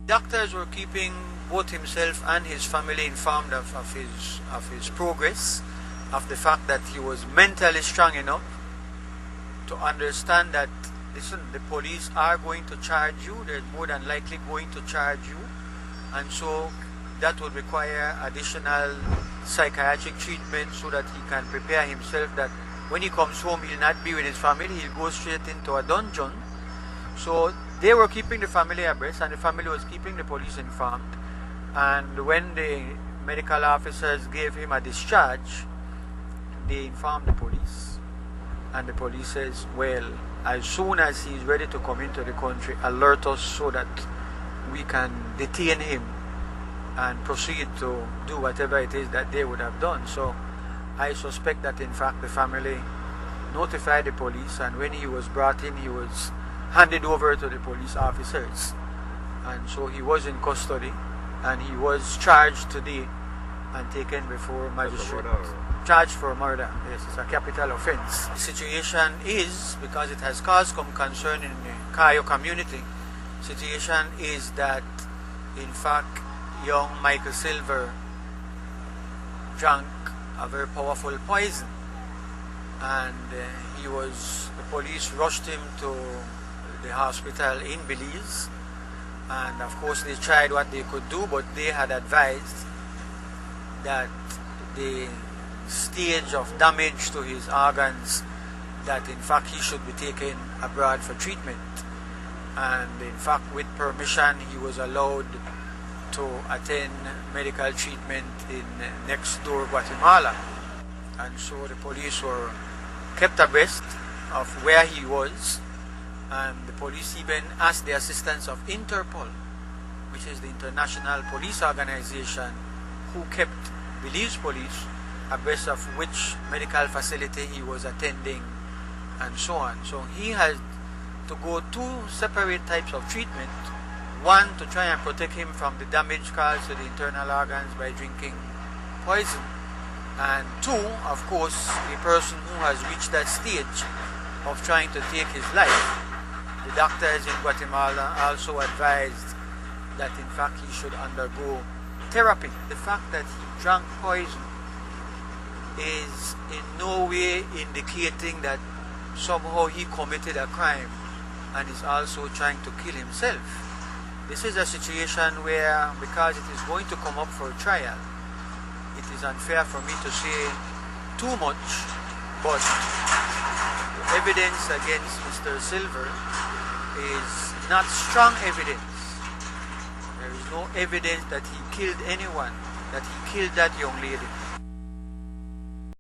doctors were keeping both himself and his family informed of his progress, of the fact that he was mentally strong enough to understand that, listen, the police are going to charge you, they're more than likely going to charge you, and so that would require additional psychiatric treatment so that he can prepare himself that when he comes home he'll not be with his family, he'll go straight into a dungeon. So they were keeping the family abreast, and the family was keeping the police informed. And when the medical officers gave him a discharge, they informed the police, and the police says, well, as soon as he's ready to come into the country, alert us so that we can detain him and proceed to do whatever it is that they would have done. So I suspect that in fact the family notified the police, and when he was brought in, he was handed over to the police officers, and so he was in custody, and he was charged today and taken before magistrate. Charged for murder. Yes, it's a capital offense. The situation is, because it has caused some concern in the Kayo community, situation is that in fact young Michael Silva drank a very powerful poison, and the police rushed him to the hospital in Belize, and of course they tried what they could do, but they had advised that the stage of damage to his organs, that in fact he should be taken abroad for treatment. And in fact, with permission, he was allowed to attend medical treatment in next door Guatemala. And so the police were kept abreast of where he was, and the police even asked the assistance of Interpol, which is the international police organization who kept Belize police abreast of which medical facility he was attending and so on. So he had to go two separate types of treatment. One, to try and protect him from the damage caused to the internal organs by drinking poison. And two, of course, a person who has reached that stage of trying to take his life. The doctors in Guatemala also advised that in fact he should undergo therapy. The fact that he drank poison is in no way indicating that somehow he committed a crime and is also trying to kill himself. This is a situation where, because it is going to come up for trial, it is unfair for me to say too much, but the evidence against Mr. Silva is not strong evidence. There is no evidence that he killed anyone, that he killed that young lady.